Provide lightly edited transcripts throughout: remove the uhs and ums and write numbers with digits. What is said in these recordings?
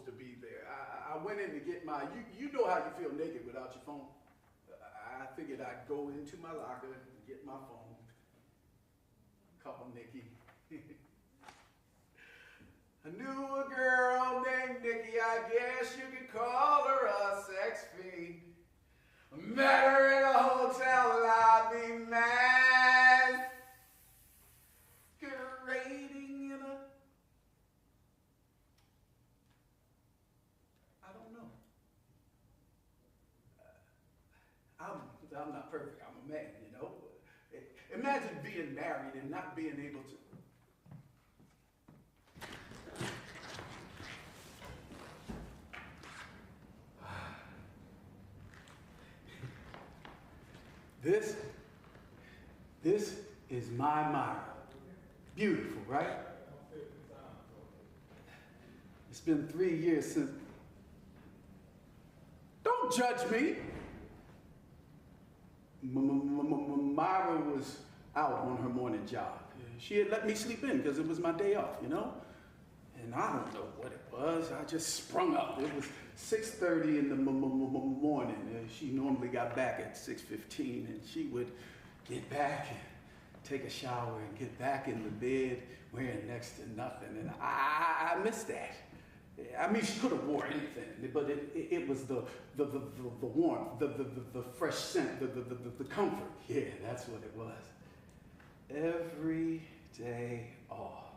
supposed to be there. I went in to get my, you know how you feel naked without your phone. I figured I'd go into my locker and get my phone. Call Nikki. I knew a girl named Nikki, I guess you could call her a sex fiend. Met her in a hotel lobby, masquerading in a, I don't know. I'm not perfect, I'm a man, you know. Imagine being married and not being able to. This is my Myra. Beautiful, right? It's been 3 years since. Don't judge me. Myra was out on her morning jog. She had let me sleep in because it was my day off, you know? And I don't know what it was. I just sprung up. It was 6:30 in the morning. She normally got back at 6:15, and she would get back and take a shower and get back in the bed wearing next to nothing. And I missed that. I mean, she could have wore anything, but it was the warmth, the fresh scent, the comfort. Yeah, that's what it was. Every day off.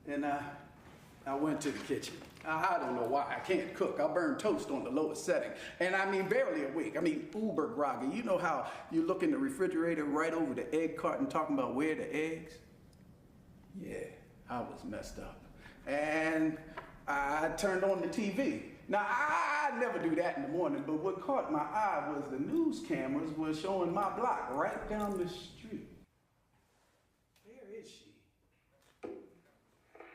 And I went to the kitchen. I don't know why. I can't cook. I burn toast on the lowest setting. And I mean, barely awake. I mean, uber groggy. You know how you look in the refrigerator right over the egg carton talking about where the eggs? Yeah, I was messed up. And I turned on the TV. Now, I never do that in the morning, but what caught my eye was the news cameras were showing my block right down the street. Where is she?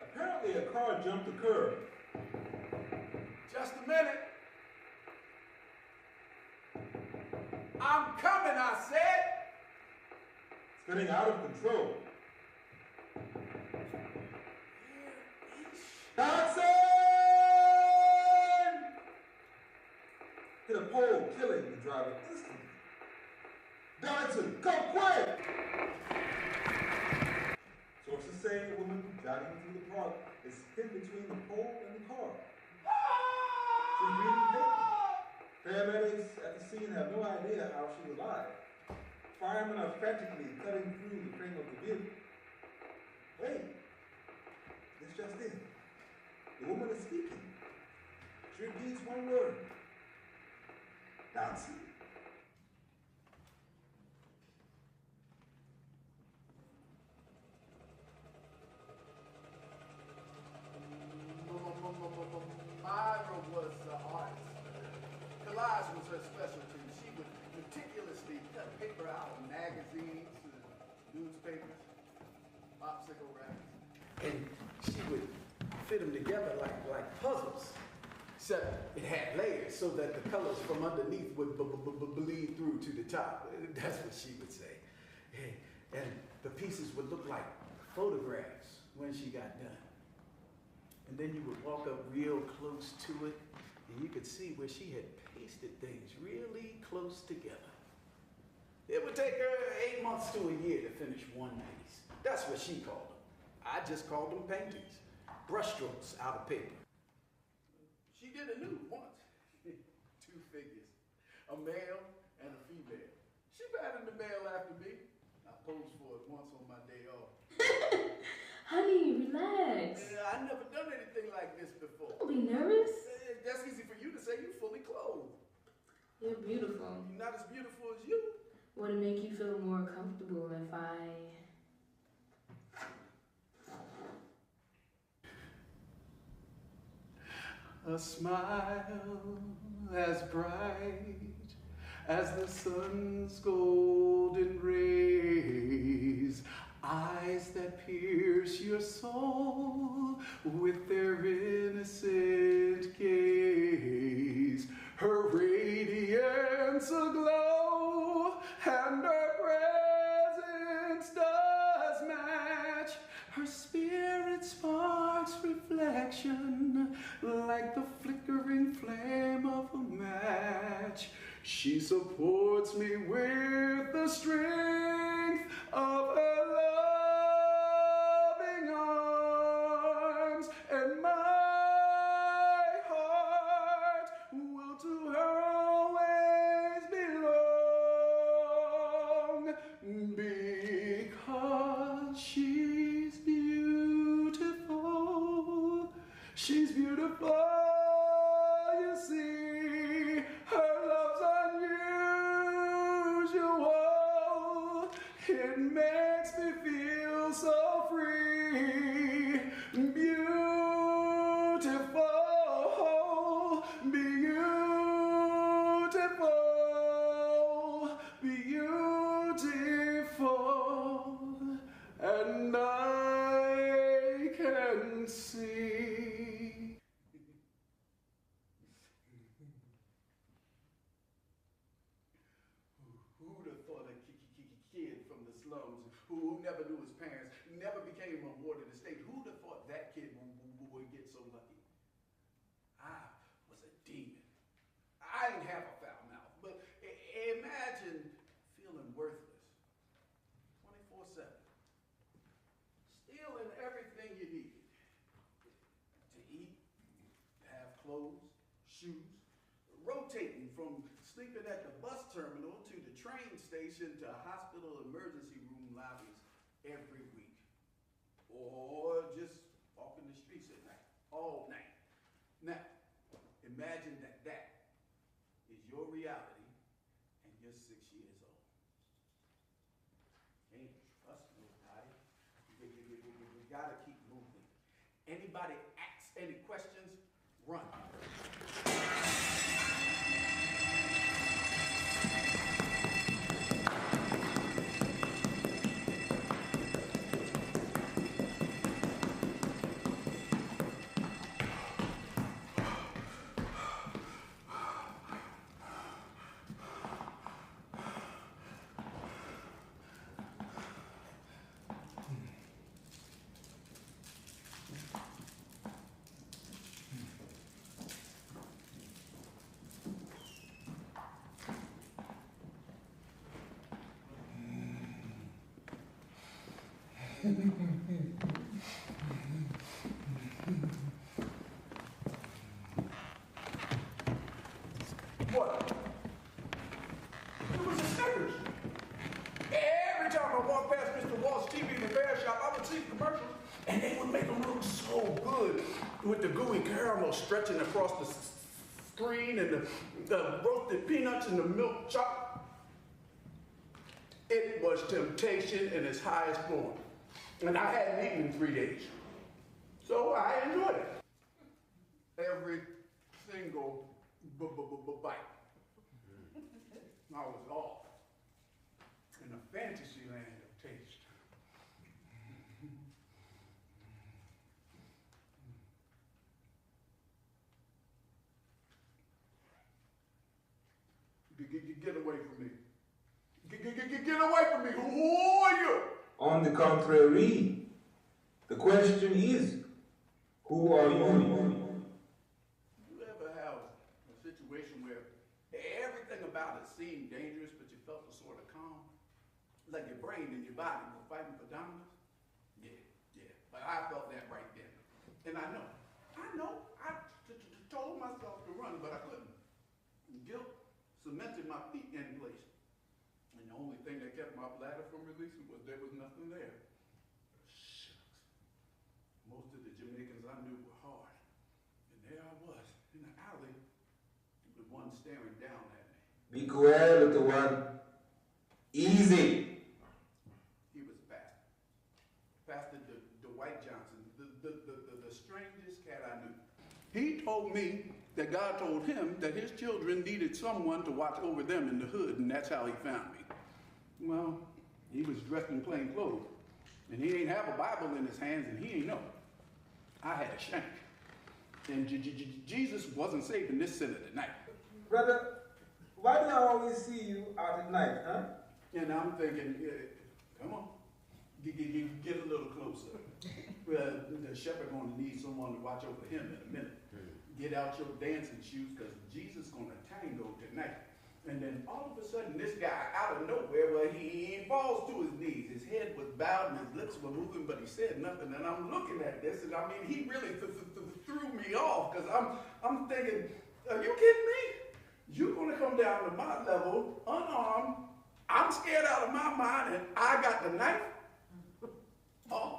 Apparently a car jumped the curb. Just a minute. I'm coming, I said. It's getting out of control. Dodson! Hit a pole, killing the driver instantly. Dodson, come quick! Sources say a woman jogging through the park is hid between the pole and the car. She's reading paper. Paramedics at the scene have no idea how she was alive. Firemen are frantically cutting through the frame of the vehicle. Wait, this just in. The woman is speaking. She repeats one word. Dodson. Myra was the artist. Collage was her specialty. She would meticulously cut paper out of magazines, newspapers, popsicle wrappers, and she would fit them together like puzzles. Except it had layers so that the colors from underneath would bleed through to the top. That's what she would say. And the pieces would look like photographs when she got done. And then you would walk up real close to it, and you could see where she had pasted things really close together. It would take her 8 months to a year to finish one piece. That's what she called them. I just called them paintings, brushstrokes out of paper. She did a nude once. 2 figures, a male and a female. She patterned the male after me. I posed for it once on my day off. Honey, relax. I've never done anything like this before. Don't be nervous. That's easy for you to say. You're fully clothed. You're beautiful. You're not as beautiful as you. Would it make you feel more comfortable if I... A smile as bright as the sun's golden rays, eyes that pierce your soul with their innocent gaze, her radiance aglow, and her presence does match her spirit sparks reflection She supports me with the strength of her loving arms, and my heart will to her always belong, because she's beautiful. She's beautiful, you see. Her love's unusual. It makes me feel so free. Beautiful, beautiful, beautiful. And I can see. Who'd have thought a kid from the slums who never knew his parents, never became a ward of the state, who'd have thought that kid would get so lucky? I was a demon. I didn't have a foul mouth, but imagine feeling worthless 24/7, stealing everything you needed to eat, to have clothes, shoes, rotating from sleeping at the bus terminal to the train station to hospital emergency room lobbies every week, or just walking the streets at night, all night. Now, imagine that is your reality and you're 6 years old. Can't trust nobody. You gotta keep moving. Anybody asks any questions, run. What? It was a Snickers. Every time I walked past Mr. Walt's TV repair shop, I would see commercials, and they would make them look so good with the gooey caramel stretching across the screen and the roasted peanuts and the milk chocolate. It was temptation in its highest form. And I hadn't eaten in 3 days. So I enjoyed it. Every single bite. I was off in a fantasy land of taste. Get away from me. Get away from me. Who are you? On the contrary, the question is, who are you? You ever have a situation where everything about it seemed dangerous, but you felt a sort of calm? Like your brain and your body were fighting for dominance? Yeah. But I felt that right then. And I know. I told myself to run, but I couldn't. Guilt cemented my feet in place. And the only thing that kept my bladder from releasing was there was nothing there. Shucks. Most of the Jamaicans I knew were hard. And there I was, in the alley, with one staring down at me. Be quiet, little one. Easy. He was Pastor Dwight Johnson, the strangest cat I knew. He told me that God told him that his children needed someone to watch over them in the hood, and that's how he found me. Well, he was dressed in plain clothes, and he ain't have a Bible in his hands, and he ain't know. I had a shank. And Jesus wasn't saving this sinner tonight. Brother, why do I always see you out at night, huh? And I'm thinking, come on, get a little closer. Well, the shepherd gonna need someone to watch over him in a minute. Get out your dancing shoes, because Jesus gonna tango tonight. And then all of a sudden, this guy out of nowhere, well, he falls to his knees. His head was bowed and his lips were moving, but he said nothing. And I'm looking at this, and I mean, he really threw me off because I'm thinking, are you kidding me? You're going to come down to my level, unarmed. I'm scared out of my mind, and I got the knife off.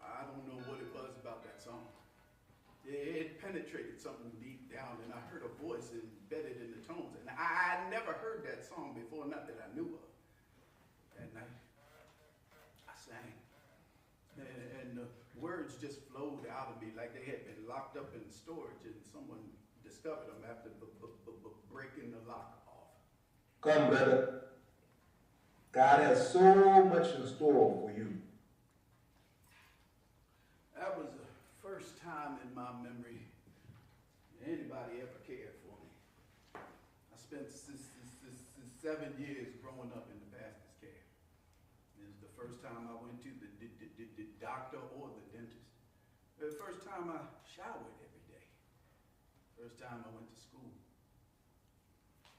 I don't know what it was about that song. It penetrated something deep down, and I heard a voice embedded in the tones. And I never heard that song before, not that I knew of. That night, I sang. And the words just flowed out of me like they had been locked up in storage, and someone discovered them after breaking the lock off. Come, brother. God has so much in store for you. That was the first time in my memory anybody ever cared for me. I spent 7 years growing up in the pastor's care. It was the first time I went to the doctor or the dentist. The first time I showered every day. First time I went to school.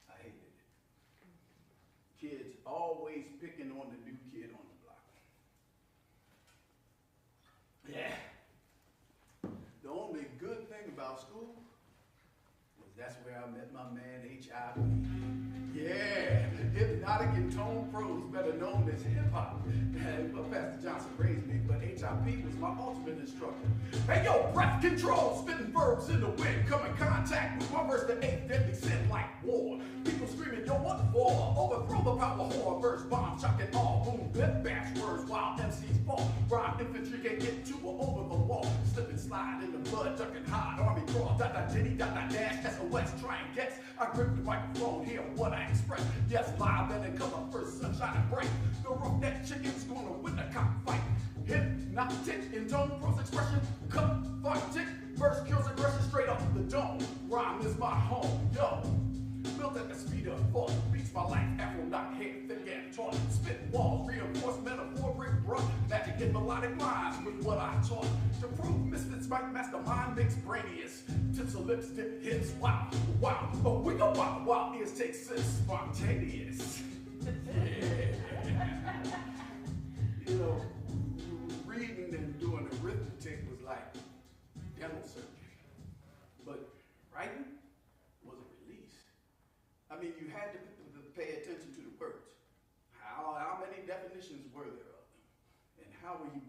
I hated it. Kids always picking on the new kid on the block. Yeah. The only good thing about school was that's where I met my man HIV. Yeah, hypnotic and tone pros, better known as hip hop. Well, Pastor Johnson raised me, but HIP was my ultimate instructor. Hey yo, breath control, spitting verbs in the wind, come in contact with my verse, the 8th deadly sin like war. People screaming, yo, what for? Overthrow the power whore, verse bomb, chucking all, boom, bip, bash words, while MCs fall. Rhyme infantry can't get to or over the wall. Slip and slide in the mud, ducking hard, army crawl, dot dot ditty, dot dot dash, SOS, try and guess. I grip the microphone, hear what I express. Yes, live and it come up first, sunshine and bright. The roughneck chicken's gonna win the cockfight. Hypnotic in tone, prose expression, cathartic. Verse kills aggression straight up the dome. Rhyme is my home, yo. Built at the speed of thought, beats my life, afro not head, thick and taut. Spit walls, reinforce metaphor, brick bruh. Magic in melodic lines with what I taught. To prove misfits might mastermind makes brainiest. Tips of lips, dip hits, wow, wow. But we go wild, wild ears take sense, spontaneous. You know, reading and doing arithmetic was like dental surgery. But writing was a release. I mean, you had to pay attention to the words. How many definitions were there of them? And how were you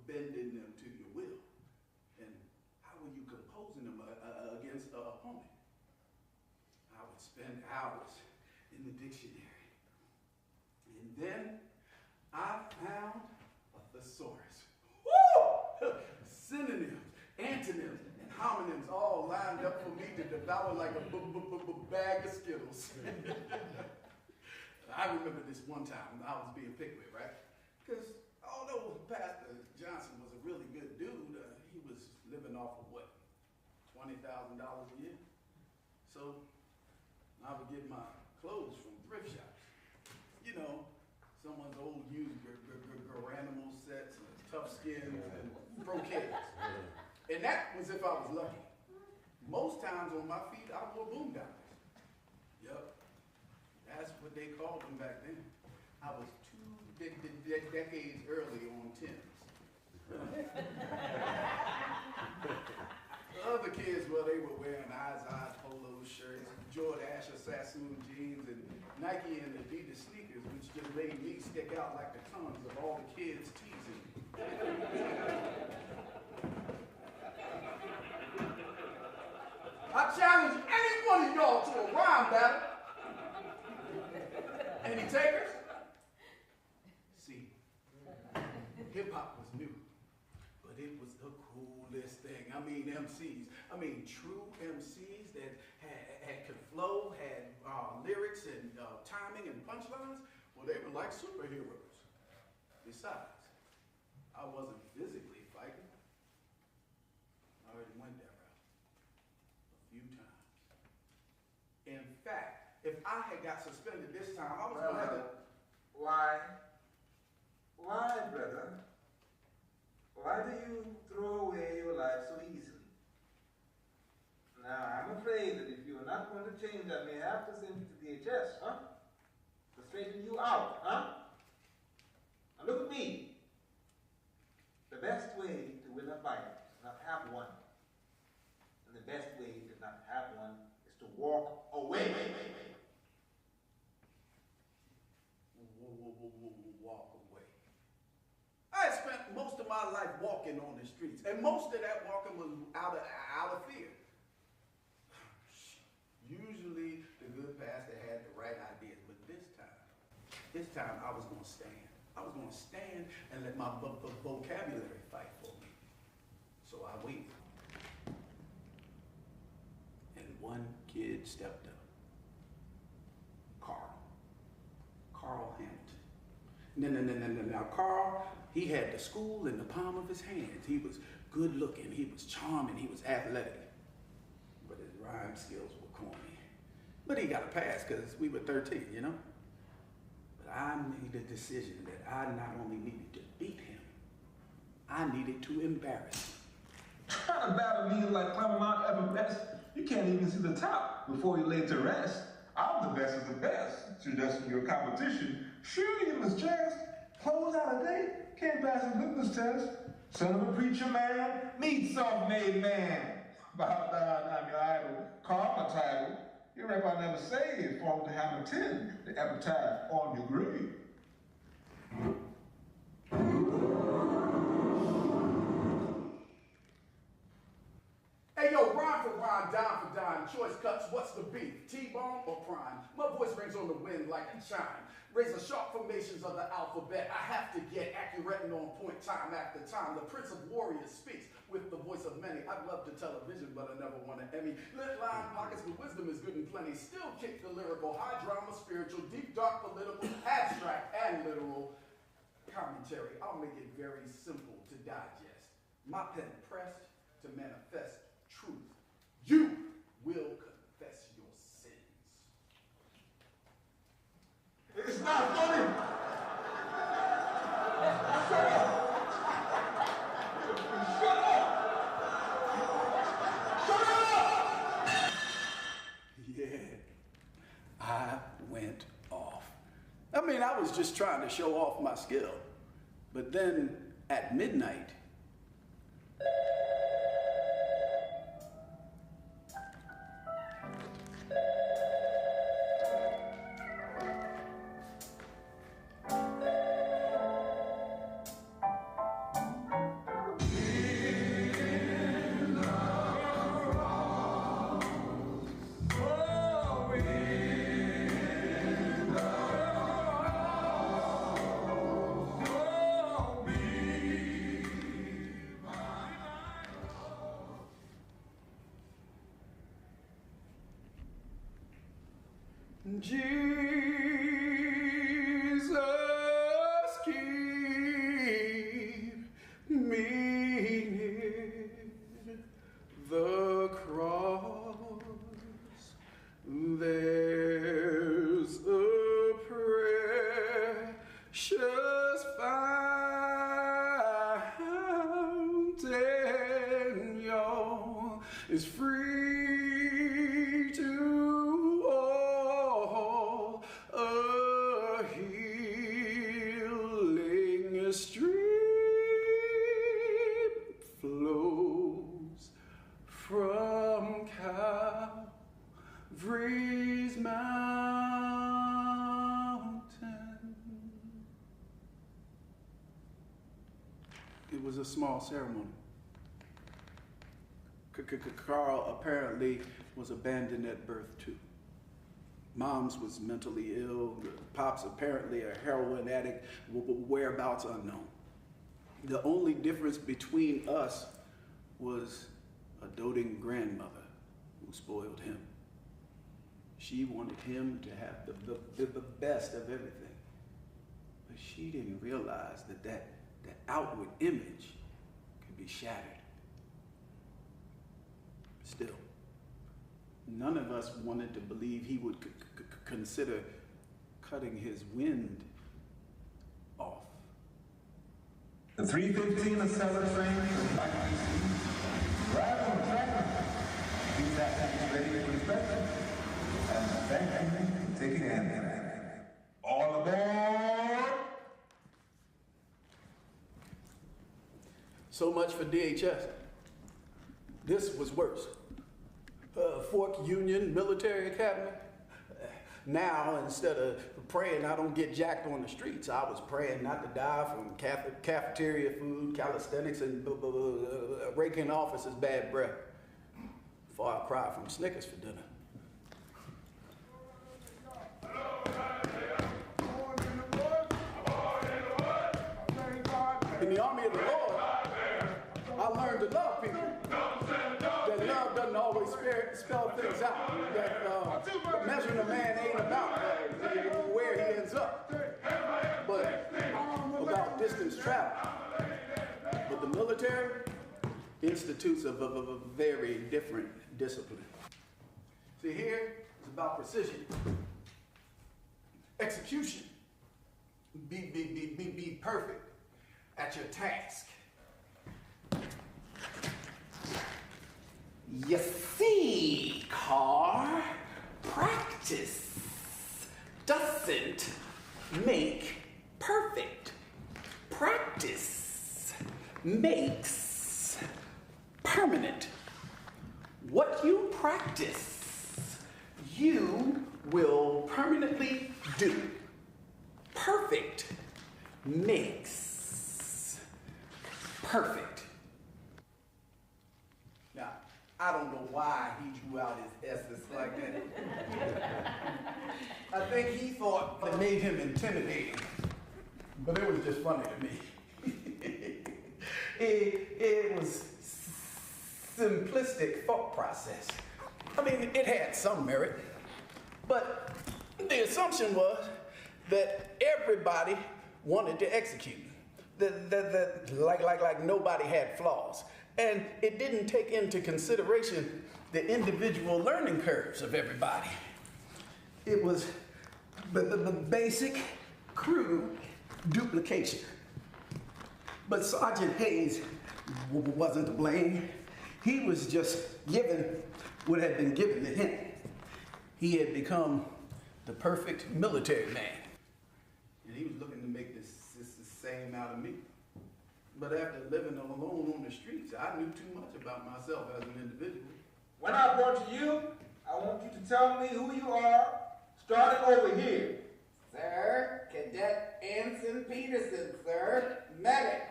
bending them to your will? And how were you composing them against an opponent? I would spend hours in the dictionary. And then I found a thesaurus. Woo! Synonyms, antonyms, and homonyms all lined up for me to devour like a bag of Skittles. I remember this one time I was being picked with, right? Because although Pastor Johnson was a really good dude, he was living off of what, $20,000 a year? So I would get my clothes from thrift shops. You know, someone's old used Garanimal sets, and tough skins, and brocades. And that was if I was lucky. Most times on my feet, I wore boondoggles. Yup. That's what they called them back then. I was 2 decades early on Timbs. The other kids, well, they were wearing Eyes polo shirts, George Asher Sassoon jeans, and Nike and Adidas sneakers, which just made me stick out like the tongues of all the kids teasing me. I challenge any one of y'all to a rhyme battle. Any takers? See, hip-hop was new, but it was the coolest thing. I mean, MCs. I mean, true MCs that could flow, had lyrics and timing and punchlines. they were like superheroes. Besides, I wasn't physically fighting. I already went that route a few times. In fact, if I had got suspended this time, I was going to have to... Why, brother? Why do you throw away your life so easily? Now, I'm afraid that if you are not going to change, I may have to send you to DHS, huh? To straighten you out, huh? Now look at me. The best way to win a fight is not have one. And the best way to not have one is to walk away. Walk away. I spent most of my life walking on the streets, and most of that walking was out of fear. Usually the good pastor had the right ideas, but this time I was going to stand. I was going to stand and let my vocabulary fight for me. So I waited. And one kid stepped up. Carl Hamilton. Now, Carl, he had the school in the palm of his hands. He was good looking, he was charming, he was athletic. But his rhyme skills were corny. But he got a pass because we were 13, you know? But I made the decision that I not only needed to beat him, I needed to embarrass him. Trying to battle me like climbing Mount Everest. You can't even see the top before you lay to rest. I'm the best of the best. Suggesting your competition. Sure, you must chance. Close out a date. Can't pass a litmus test. Son of a preacher man. Meet self-made man. Bow down, I'm your idol. Call my title. Your rep I never saved. Fall to Hamilton. The epitaph on your grave. Hey yo, rhyme for rhyme, dime for dime, choice cuts, what's the beef? T-bone or prime? My voice rings on the wind like a chime. Razor sharp formations of the alphabet. I have to get accurate and on point time after time. The Prince of Warriors speaks with the voice of many. I'd love to television, but I never won an Emmy. Lit line pockets with wisdom is good and plenty. Still kick the lyrical, high drama, spiritual, deep, dark, political, abstract, and literal commentary. I'll make it very simple to digest. My pen pressed to manifest truth. You will confess your sins. It's not funny. Shut up. Yeah, I went off. I mean, I was just trying to show off my skill. But then at midnight, Jesus, keep me near the cross. There's a precious fountain, y'all, is free to all, a healing stream flows from Calvary's mountain. It was a small ceremony. Carl apparently was abandoned at birth too. Mom's was mentally ill. Pop's apparently a heroin addict, whereabouts unknown. The only difference between us was a doting grandmother who spoiled him. She wanted him to have the best of everything. she didn't realize that outward image could be shattered. Still, none of us wanted to believe he would consider cutting his wind off. The 315 Acela train from drive on the track. Keep that package ready for inspection. And thank you for taking in. All aboard! So much for DHS. This was worse. Fork Union Military Academy. Now, instead of praying I don't get jacked on the streets, I was praying not to die from cafeteria food, calisthenics, and raking officers' bad breath. Far cry from Snickers for dinner. In the army of the Lord, I learned to love people. That love doesn't always spell things out. That measuring a man ain't about where he ends up, but about distance traveled. But the military institutes of a very different discipline. See, here it's about precision, execution. Be perfect at your task. You see, Carr, practice doesn't make perfect. Practice makes permanent. What you practice, you will permanently do. Perfect makes perfect. Now, I don't know why he drew out his S's like that. I think he thought it made him intimidating, but it was just funny to me. It was simplistic thought process. I mean, it had some merit, but the assumption was that everybody wanted to execute. Like nobody had flaws. And it didn't take into consideration the individual learning curves of everybody. It was the basic, crude duplication. But Sergeant Hayes wasn't to blame. He was just given what had been given to him. He had become the perfect military man. And he was looking to make this the same out of me. But after living alone on the streets, I knew too much about myself as an individual. When I brought you, I want you to tell me who you are, starting over here. Sir, Cadet Anson Peterson, sir, medic.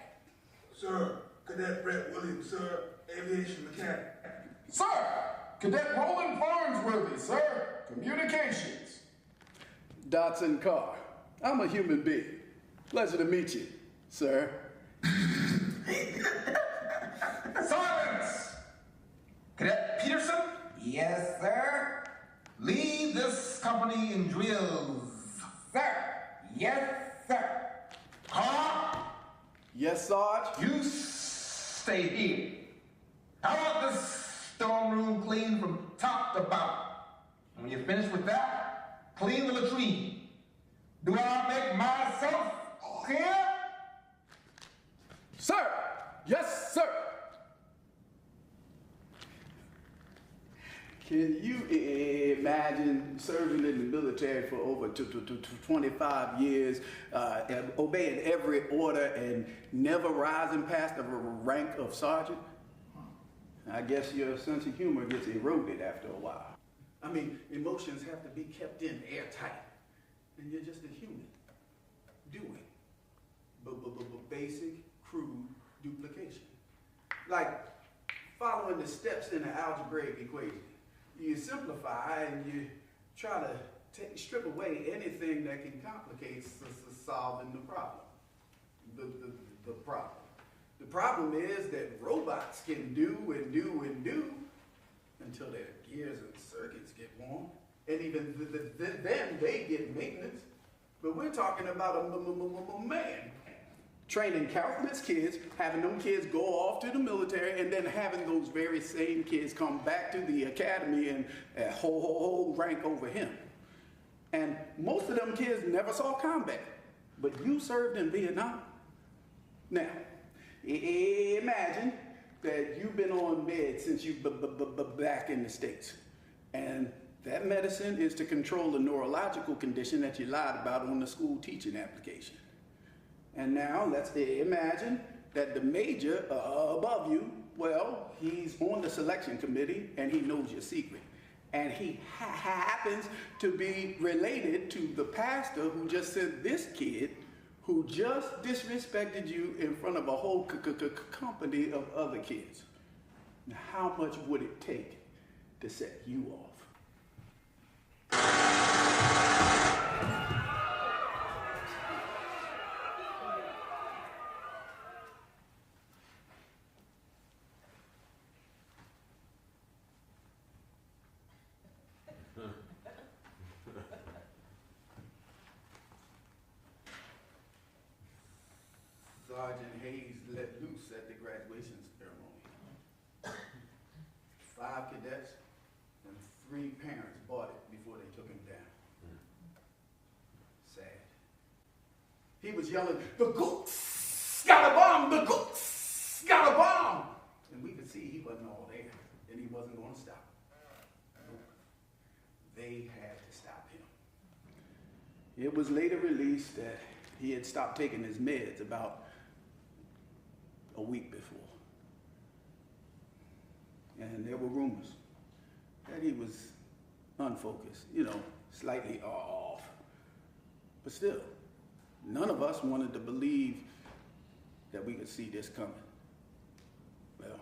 Sir, Cadet Brett Williams, sir, aviation mechanic. Sir, Cadet Roland Farnsworthy, sir, communications. Dotson Carr, I'm a human being. Pleasure to meet you, sir. Silence! Cadet Peterson? Yes, sir. Lead this company in drills. Sir. Yes, sir. Carr? Yes, Sarge? You stay here. How about this storm room clean from top to bottom? And when you're finished with that, clean the latrine. Do I make myself clear? Sir! Yes, sir! Can you imagine serving in the military for over 25 years, obeying every order and never rising past the rank of sergeant? I guess your sense of humor gets eroded after a while. I mean, emotions have to be kept in airtight. And you're just a human doing basic, crude duplication. Like following the steps in an algebraic equation. You simplify and you try to strip away anything that can complicate solving the problem. The problem. The problem is that robots can do and do and do until their gears and circuits get warm. And even then they get maintenance. But we're talking about a man training countless kids, having them kids go off to the military, and then having those very same kids come back to the academy and whole rank over him. And most of them kids never saw combat, but you served in Vietnam. Now, imagine that you've been on meds since you back in the States. And that medicine is to control the neurological condition that you lied about on the school teaching application. And now let's imagine that the major above you, well, he's on the selection committee and he knows your secret. And he happens to be related to the pastor who just sent this kid who just disrespected you in front of a whole company of other kids. Now, how much would it take to set you off? Sergeant Hayes let loose at the graduation ceremony. 5 cadets and 3 parents bought it before they took him down. Sad. He was yelling, "The Gooks got a bomb! The Gooks got a bomb!" And we could see he wasn't all there, and he wasn't going to stop. Nope. They had to stop him. It was later released that he had stopped taking his meds about a week before. And there were rumors that he was unfocused, slightly off. But still, none of us wanted to believe that we could see this coming. Well,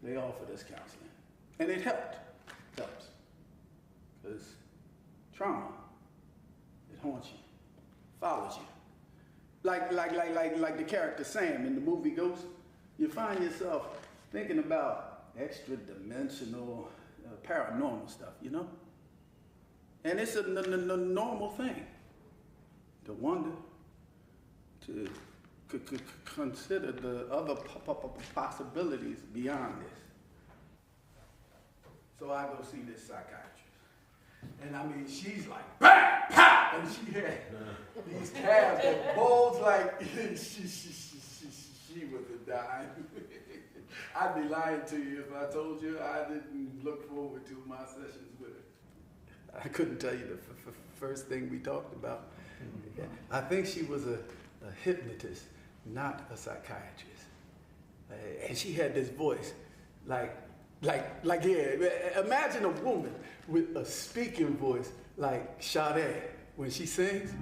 they offered us counseling. And it helped. It helps. Because trauma, it haunts you, follows you. Like the character Sam in the movie Ghost, you find yourself thinking about extra-dimensional, paranormal stuff, And it's a normal thing to wonder, to consider the other possibilities beyond this. So I go see this psychiatrist. And I mean, she's like, bang, pow! And she had these calves that bulge like she was a dime. I'd be lying to you if I told you I didn't look forward to my sessions with her. I couldn't tell you the first thing we talked about. I think she was a hypnotist, not a psychiatrist. And she had this voice, imagine a woman with a speaking voice like Sade when she sings.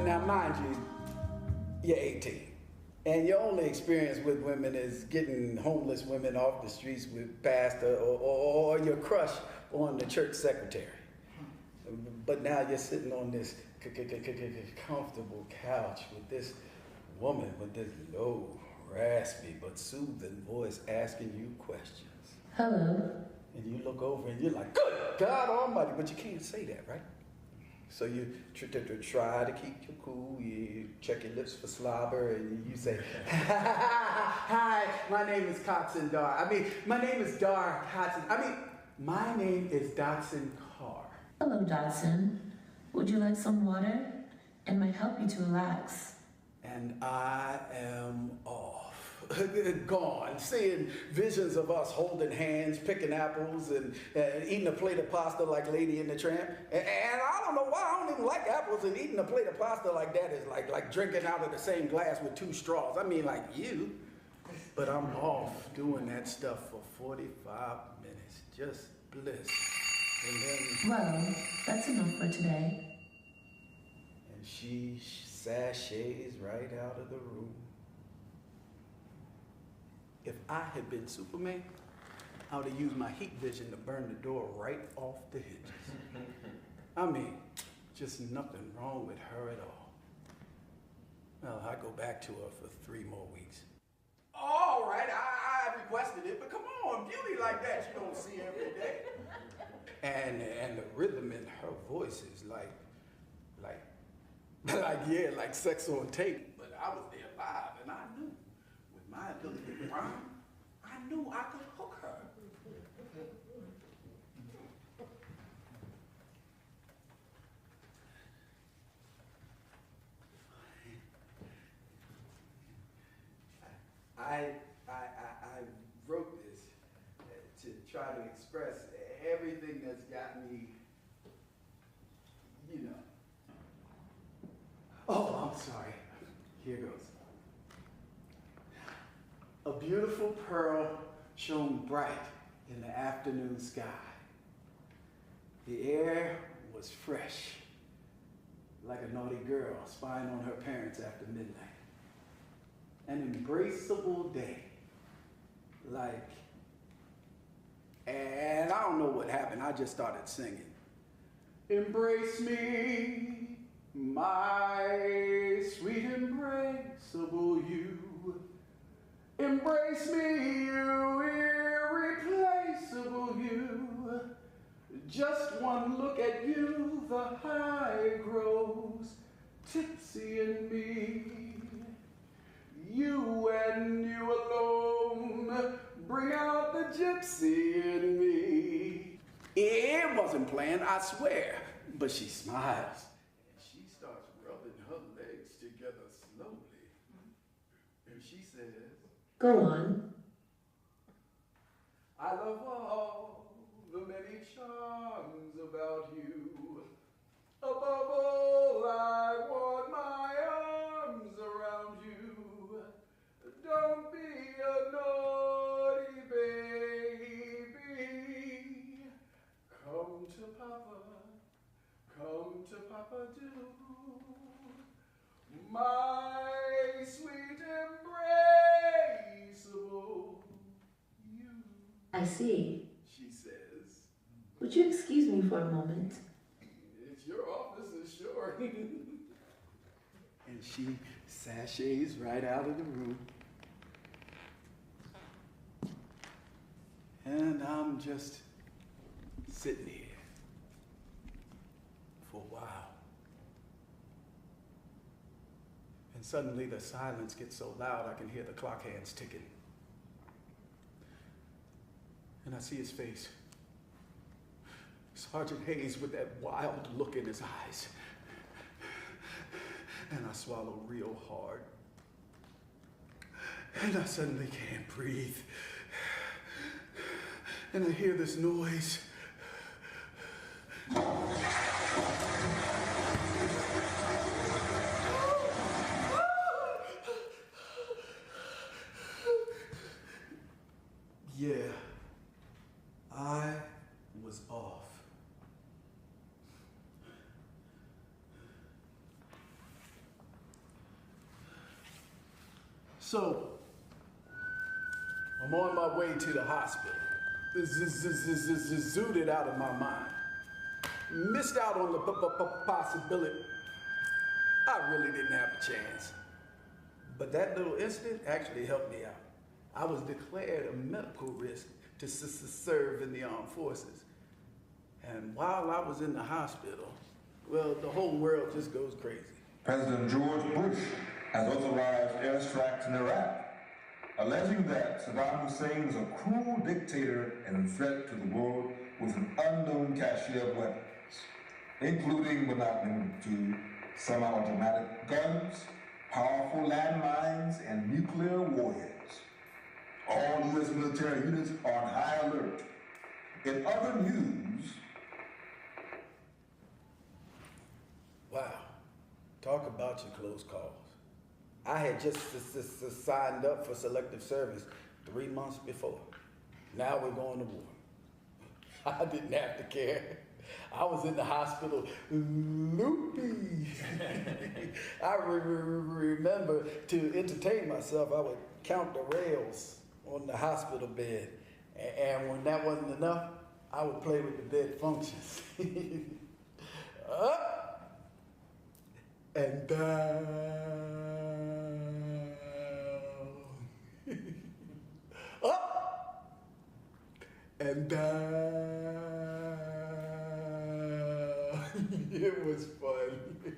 Now, mind you, you're 18. And your only experience with women is getting homeless women off the streets with pastor or your crush on the church secretary. But now you're sitting on this comfortable couch with this woman with this low, raspy but soothing voice asking you questions. Hello. And you look over and you're like, good God Almighty, but you can't say that, right? So you try to keep your cool, you check your lips for slobber, and you say, hi, my name is Dotson Dar. My name is Dar Dotson. My name is Dotson Carr. Hello, Dotson. Would you like some water? It might help you to relax. And I am off. Gone, seeing visions of us holding hands, picking apples, and eating a plate of pasta like Lady and the Tramp. And I don't know why I don't even like apples, and eating a plate of pasta like that is like drinking out of the same glass with 2 straws. Like you. But I'm off doing that stuff for 45 minutes. Just bliss. And then... Well, that's enough for today. And she sashays right out of the room. If I had been Superman, I would have used my heat vision to burn the door right off the hinges. Just nothing wrong with her at all. Well, I go back to her for 3 more weeks. All right, I requested it, but come on, beauty like that you don't see every day. And the rhythm in her voice is like sex on tape. But I was there live, and I knew with my ability to rhyme, I knew I could hook her. I wrote this to try to express everything that's got me, you know. Oh, I'm sorry. Here goes. A beautiful pearl shone bright in the afternoon sky. The air was fresh, like a naughty girl spying on her parents after midnight. An embraceable day, and I don't know what happened, I just started singing. Embrace me, my sweet embraceable you. Embrace me, you irreplaceable you. Just one look at you, the high grows tipsy in me. You and you alone bring out the gypsy in me. It wasn't planned, I swear. But she smiles. And she starts rubbing her legs together slowly. And she says, Go on. I love all the many charms about you. Above all, I want my arms around you. Don't be a naughty baby. Come to Papa do. My sweet embraceable you. I see. She says. Would you excuse me for a moment? It's your office, sure. And she sashays right out of the room. And I'm just sitting here for a while. And suddenly the silence gets so loud I can hear the clock hands ticking. And I see his face. Sergeant Hayes with that wild look in his eyes. And I swallow real hard. And I suddenly can't breathe. And I hear this noise. Yeah, I was off. So, I'm on my way to the hospital. Zooted out of my mind. Missed out on the possibility. I really didn't have a chance. But that little incident actually helped me out. I was declared a medical risk to serve in the armed forces. And while I was in the hospital, well, the whole world just goes crazy. President George Bush has authorized airstrikes in Iraq, alleging that Saddam Hussein is a cruel dictator and a threat to the world with an unknown cache of weapons, including but not limited to semi-automatic guns, powerful landmines, and nuclear warheads. All U.S. military units are on high alert. In other news, wow, talk about your close calls. I had just signed up for selective service 3 months before. Now we're going to war. I didn't have to care. I was in the hospital loopy. I remember to entertain myself, I would count the rails on the hospital bed. And when that wasn't enough, I would play with the bed functions. Up and down. Up. and down, It was fun.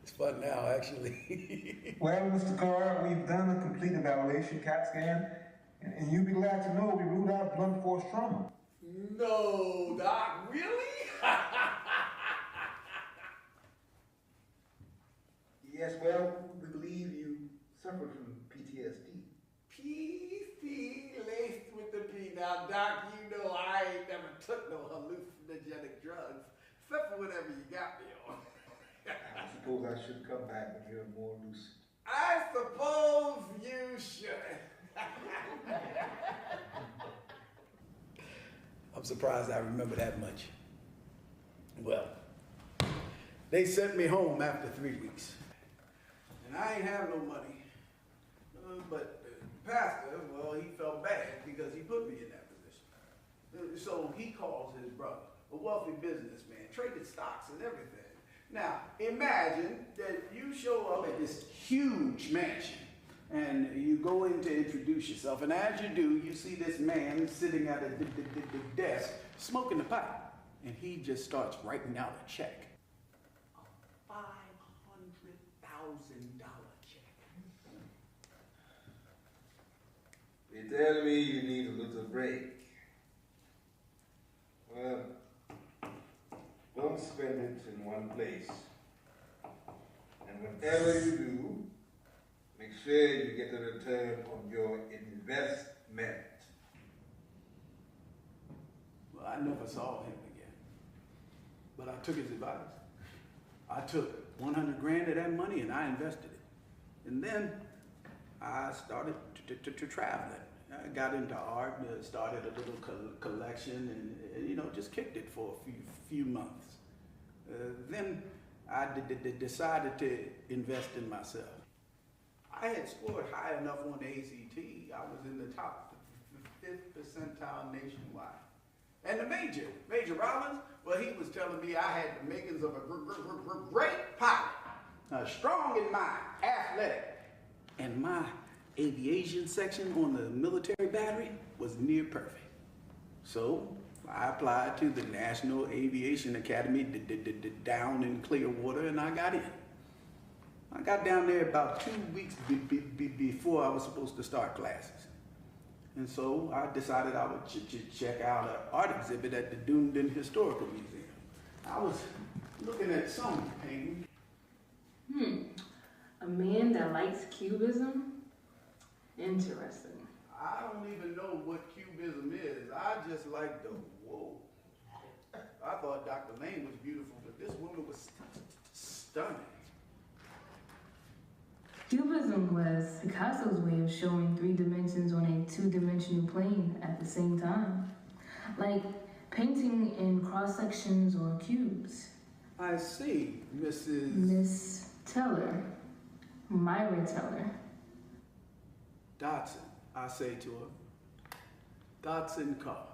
It's fun now, actually. Well, Mr. Carr, we've done a complete evaluation CAT scan, and you'll be glad to know we ruled out blunt force trauma. No, Doc, really? Yes, well, we believe you suffered from PTSD. PC laced with the P. Now, Doc, you know I ain't never took no hallucinogenic drugs, except for whatever you got me on. I suppose I should come back when you're more lucid. I suppose you should. I'm surprised I remember that much. Well, they sent me home after 3 weeks. And I ain't have no money. But the pastor, well, he felt bad because he put me in that position. So he calls his brother, a wealthy businessman, traded stocks and everything. Now, imagine that you show up at this huge mansion and you go in to introduce yourself, and as you do, you see this man sitting at a desk smoking a pipe, and he just starts writing out a check. A $500,000 check. You're telling me you need a little break. Well, don't spend it in one place. And whatever you do, make sure you get a return on your investment. Well, I never saw him again, but I took his advice. I took 100 grand of that money and I invested it. And then I started to traveling. I got into art, started a little collection, and you know, just kicked it for a few months. Then I decided to invest in myself. I had scored high enough on the ACT. I was in the top 5th percentile nationwide. And the Major Rollins, well, he was telling me I had the makings of a great pilot, strong in mind, athletic, and my aviation section on the military battery was near perfect. So I applied to the National Aviation Academy down in Clearwater, and I got in. I got down there about 2 weeks before I was supposed to start classes. And so I decided I would check out an art exhibit at the Dunedin Historical Museum. I was looking at some painting. A man that likes cubism? Interesting. I don't even know what cubism is. I just like the whoa. I thought Dr. Lane was beautiful, but this woman was stunning. Cubism was Picasso's way of showing 3 dimensions on a 2-dimensional plane at the same time. Like painting in cross-sections or cubes. I see, Mrs. Miss Teller. Myra Teller. Dodson, I say to her. Dodson Carr.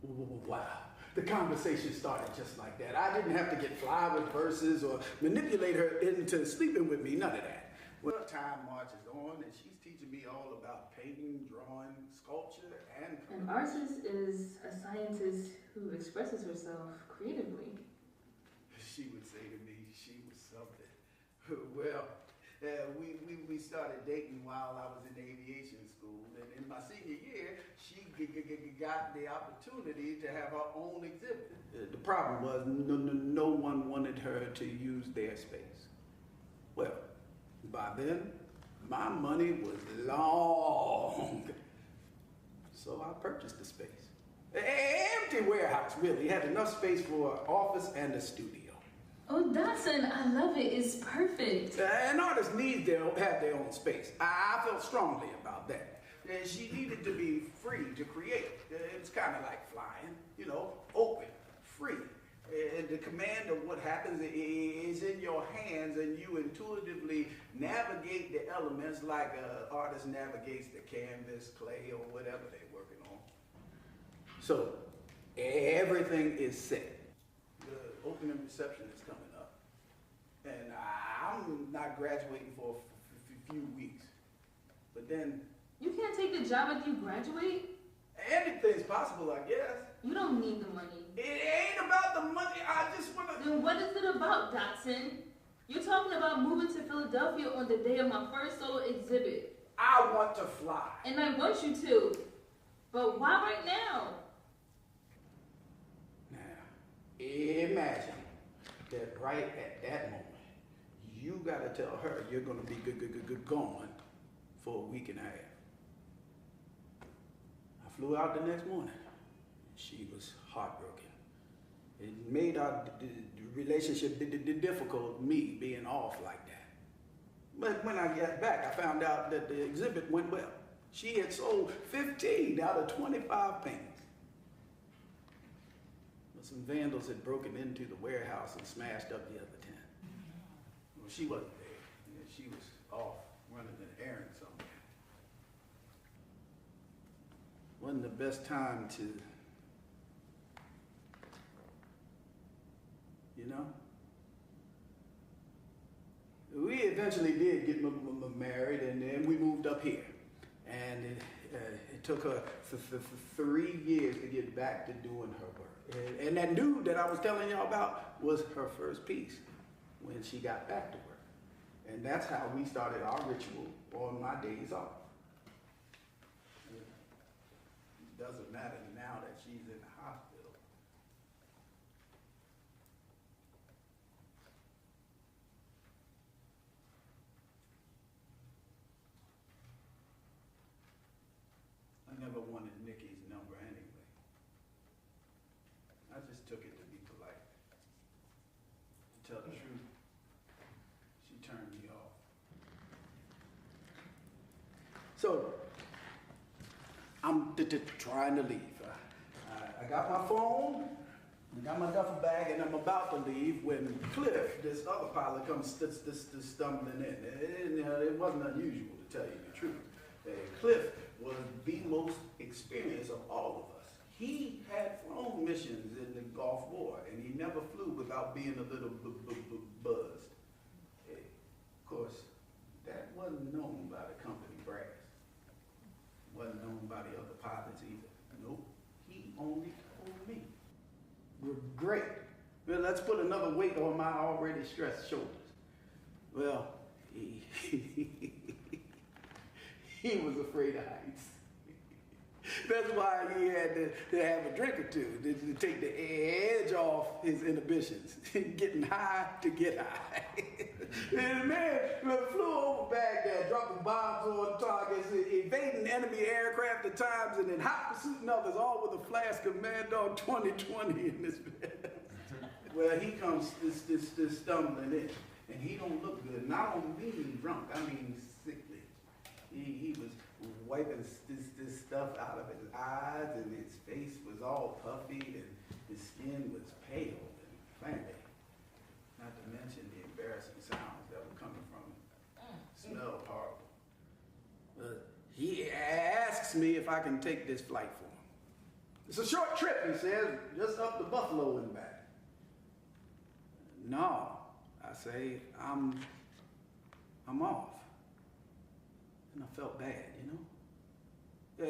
Wow. The conversation started just like that. I didn't have to get fly with verses or manipulate her into sleeping with me, none of that. Well, time marches on, and she's teaching me all about painting, drawing, sculpture, and An artist is a scientist who expresses herself creatively. she would say to me, she was something. Well, we started dating while I was in aviation school, and in my senior year, she got the opportunity to have her own exhibit. The problem was no one wanted her to use their space. Well, by then, my money was long. So I purchased the space. An empty warehouse, really. It had enough space for an office and a studio. Oh, Dodson, I love it. It's perfect. An artist needs to have their own space. I felt strongly about that. She needed to be free to create. It's kind of like flying, you know, open, free. The command of what happens is in your hands, and you intuitively navigate the elements like an artist navigates the canvas, clay, or whatever they're working on. So everything is set. The opening reception is coming up, and I'm not graduating for a few weeks. But then, You can't take the job after you graduate? Anything's possible, I guess. You don't need the money. It ain't about the money. I just want to. Then what is it about, Dotson? You're talking about moving to Philadelphia on the day of my first solo exhibit. I want to fly. And I want you to. But why right now? Now, imagine that right at that moment, you got to tell her you're going to be gone for a week and a half. I flew out the next morning. She was heartbroken. It made our relationship difficult, me being off like that. But when I got back, I found out that the exhibit went well. She had sold 15 out of 25 paintings. But some vandals had broken into the warehouse and smashed up the other 10. Well, she wasn't there. She was off running an errand somewhere. Wasn't the best time to, you know? We eventually did get married, and then we moved up here. And it took her 3 years to get back to doing her work. And that dude that I was telling y'all about was her first piece when she got back to work. And that's how we started our ritual on my days off. It doesn't matter now that she's in the hospital. I never wanted Nikki's number anyway. I just took it to be polite. To tell the truth, she turned me off. So, I'm trying to leave. I got my phone, I got my duffel bag, and I'm about to leave when Cliff, this other pilot, comes stumbling in. It wasn't unusual, to tell you the truth. Cliff was the most experienced of all of us. He had flown missions in the Gulf War, and he never flew without being a little buzzed. Of course, that wasn't known by the company brass. Wasn't known by the other pilots either. Nope, he only told me. We're great. Well, let's put another weight on my already stressed shoulders. Well, he was afraid of heights. That's why he had to have a drink or two to take the edge off his inhibitions, getting high to get high. And the man flew over Baghdad, dropping bombs on targets, evading enemy aircraft at times, and then hot pursuing others, all with a flask of Mad Dog 2020 in his bed. Well, he comes this stumbling in, and he don't look good. And I don't mean drunk, I mean sickly. He was wiping this stuff out of his eyes, and his face was all puffy, and his skin was pale and clammy. Not to mention the embarrassing sounds that were coming from him. Smelled horrible. But he asks me if I can take this flight for him. It's a short trip, he says, just up to Buffalo and back. No, I say, I'm off. And I felt bad, you know?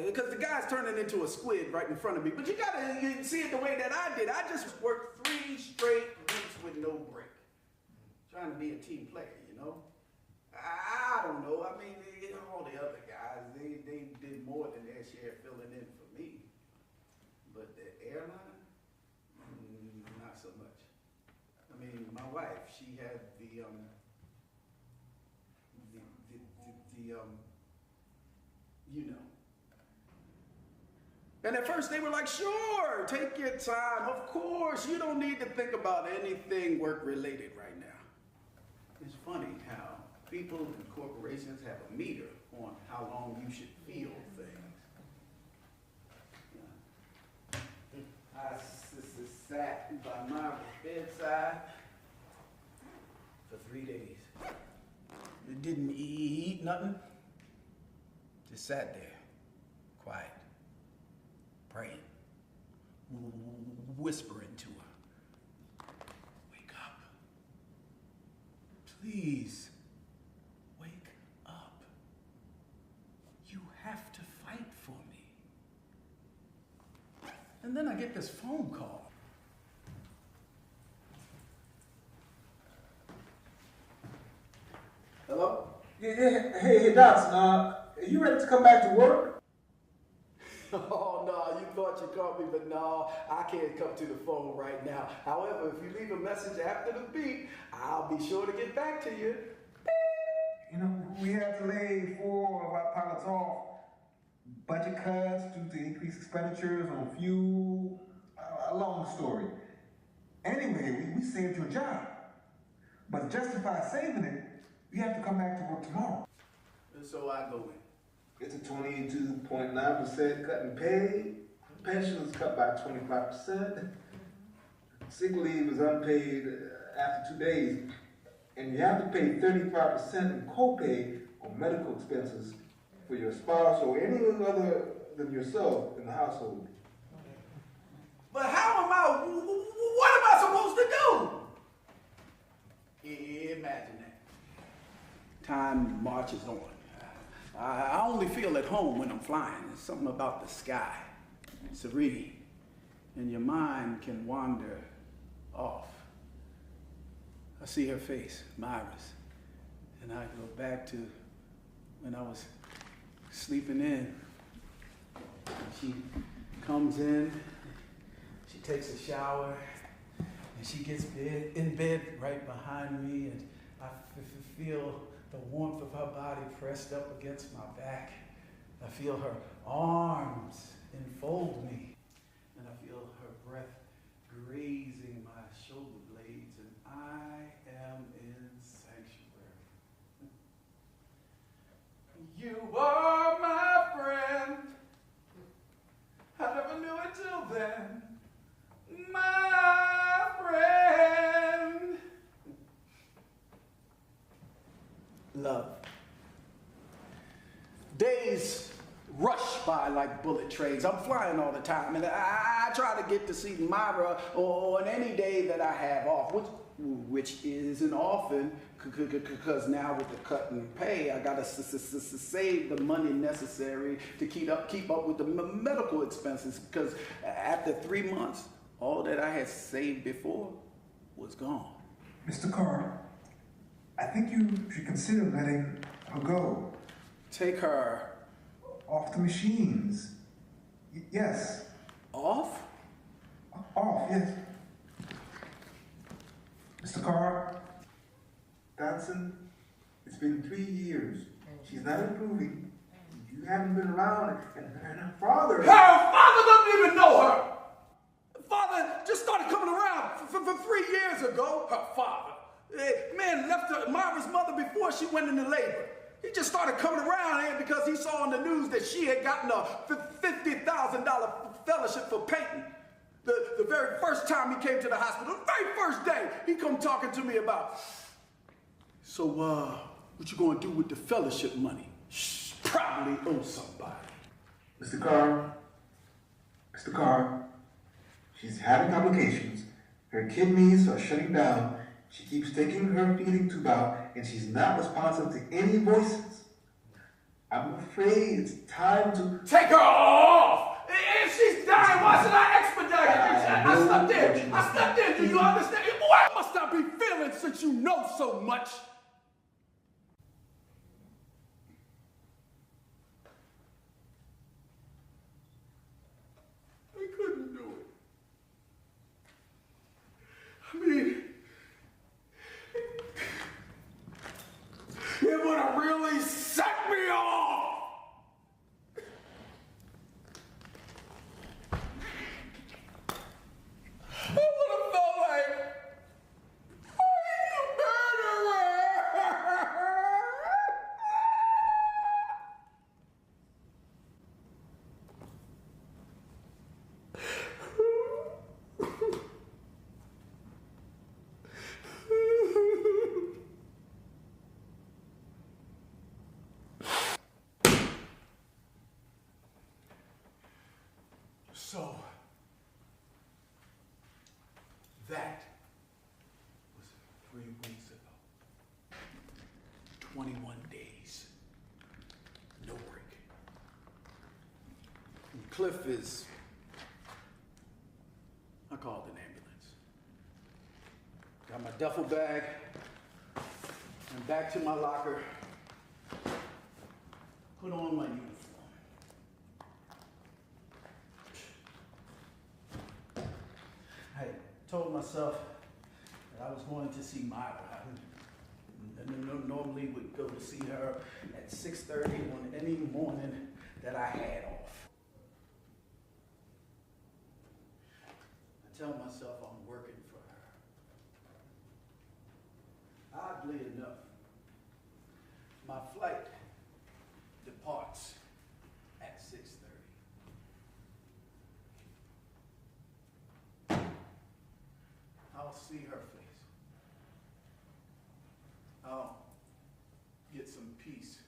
Because the guy's turning into a squid right in front of me. But you gotta see it the way that I did. I just worked 3 straight weeks with no break. Trying to be a team player, you know? I don't know. I mean, all the other guys, they did more than their share filling in for me. But the airline, not so much. I mean, my wife, she had you know. And at first they were like, sure, take your time. Of course, you don't need to think about anything work-related right now. It's funny how people and corporations have a meter on how long you should feel things. Yeah. I sat by my bedside for 3 days. Didn't eat nothing. Just sat there, quiet, praying, whispering to her. Wake up. Please, wake up. You have to fight for me. And then I get this phone call. Hello? Hey, Dotson, are you ready to come back to work? Oh, no, you thought you called me, but no, I can't come to the phone right now. However, if you leave a message after the beep, I'll be sure to get back to you. You know, we had to lay 4 of our pilots off. Budget cuts due to increased expenditures on fuel. A long story. Anyway, we saved your job. But to justify saving it, you have to come back to work tomorrow. And so I go in. It's a 22.9% cut in pay. Pension is cut by 25%. Sick leave is unpaid after 2 days. And you have to pay 35% in copay on medical expenses for your spouse or anyone other than yourself in the household. But how am I, what am I supposed to do? Imagine that. Time marches on. I only feel at home when I'm flying. There's something about the sky, serene, and your mind can wander off. I see her face, Myra's, and I go back to when I was sleeping in. And she comes in, she takes a shower, and she gets in bed right behind me, and I feel the warmth of her body pressed up against my back. I feel her arms enfold me, and I feel her breath grazing my shoulder blades, and I am in sanctuary. You are my friend. I never knew it till then. My friend. Love. Days rush by like bullet trains. I'm flying all the time, and I try to get to see Myra on any day that I have off, which isn't often, because now with the cut in pay, I gotta save the money necessary to keep up with the medical expenses, because after 3 months, all that I had saved before was gone. Mr. Carr, I think you should consider letting her go. Take her Off the machines. Yes. off? Off, yes. Mr. Carr, Dotson, it's been 3 years. She's not improving. You haven't been around, and her father. Her father doesn't even know her. Father just started coming around for 3 years ago. Her father. Man left her, Myra's mother before she went into labor. He just started coming around here because he saw on the news that she had gotten a $50,000 fellowship for painting. The very first time he came to the hospital, the very first day, he come talking to me about, so what you gonna do with the fellowship money? Shh, probably owe somebody. Mr. Carr, she's having complications. Her kidneys are shutting down. She keeps taking her feeding tube out, and she's not responsive to any voices. I'm afraid it's time to Take her off! If she's dying, why should I expedite it? I stepped in. Do you understand? What must I be feeling since you know so much? I couldn't do it. I mean, it would have really set me off. I would have felt like, are you So, that was 3 weeks ago. 21 days. No break. And Cliff is duffel bag and back to my locker. Put on my uniform. I told myself that I was going to see Myra. I normally would go to see her at 6:30 on any morning that I had off. I tell myself I'm working for her. Oddly enough, my flight departs at 6:30. I'll see her face. I'll get some peace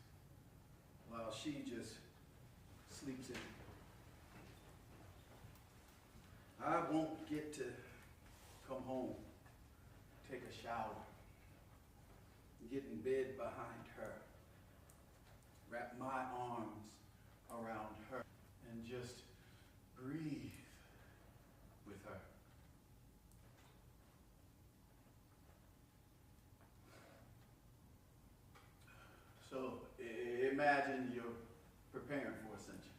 while she just sleeps in. I won't get to come home, take a shower, get in bed behind her, wrap my arms around her, and just breathe with her. So imagine you're preparing for ascension.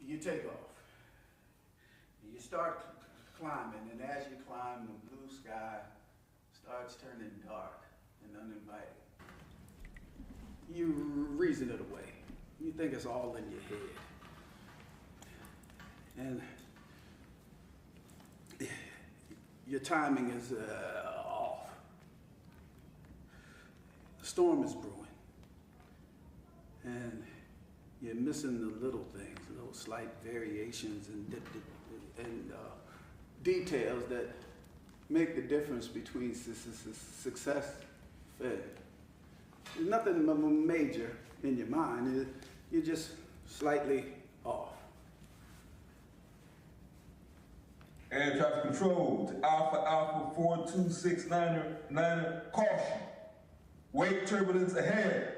You take off. You start climbing, and as you climb, the blue sky starts turning dark and uninviting. You reason it away. You think it's all in your head. And your timing is off. The storm is brewing. And you're missing the little things, little slight variations and details that make the difference between success and failure. There's nothing major in your mind. You're just slightly off. Air traffic control to Alpha 4269er, caution. Wake turbulence ahead.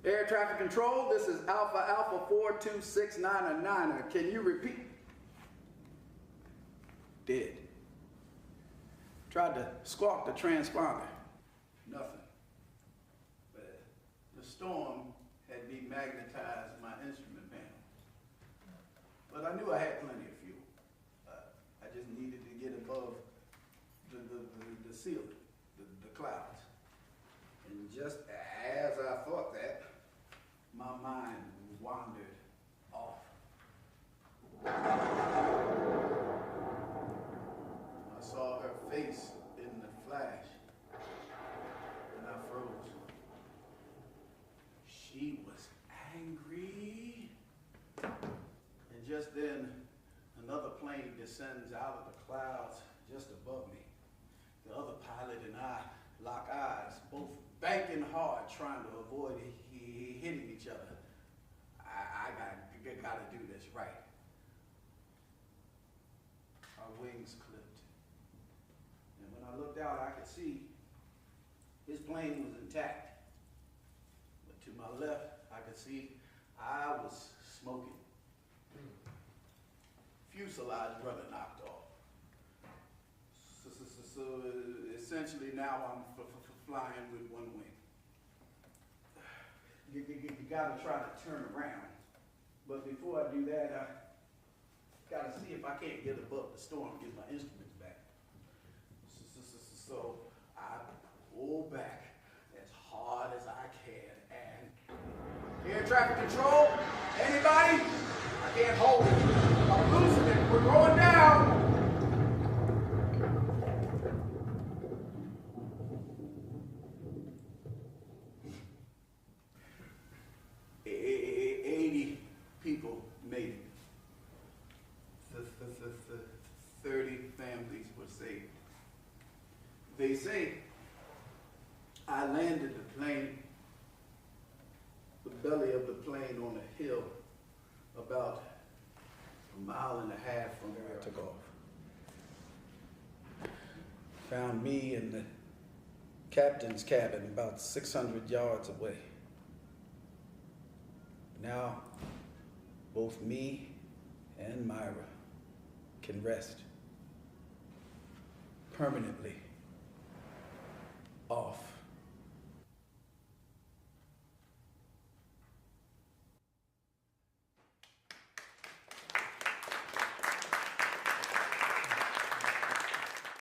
Air traffic control, this is Alpha 4269er. Can you repeat? Dead. Tried to squawk the transponder. Nothing. But the storm had demagnetized my instrument panel. But I knew I had plenty of fuel. I just needed to get above the ceiling, the clouds. And just as I thought that, my mind wandered off. I saw her face in the flash, and I froze. She was angry. And just then, another plane descends out of the clouds just above me. The other pilot and I lock eyes, both banking hard, trying to avoid hitting each other. I gotta do this right. Our wings clipped. And when I looked out, I could see his plane was intact. But to my left, I could see I was smoking. Fuselage brother knocked off. So essentially now I'm flying with one wing. You gotta try to turn around. But before I do that, I gotta see if I can't get above the storm, get my instruments back. So I pull back as hard as I can and air traffic control, anybody? I can't hold it. I'm losing it. We're going down. 80 people made it. 30 families were saved. They say I landed the plane, the belly of the plane on a hill about 1.5 miles from where I took off. Found me in the captain's cabin about 600 yards away. Now, both me and Myra can rest permanently off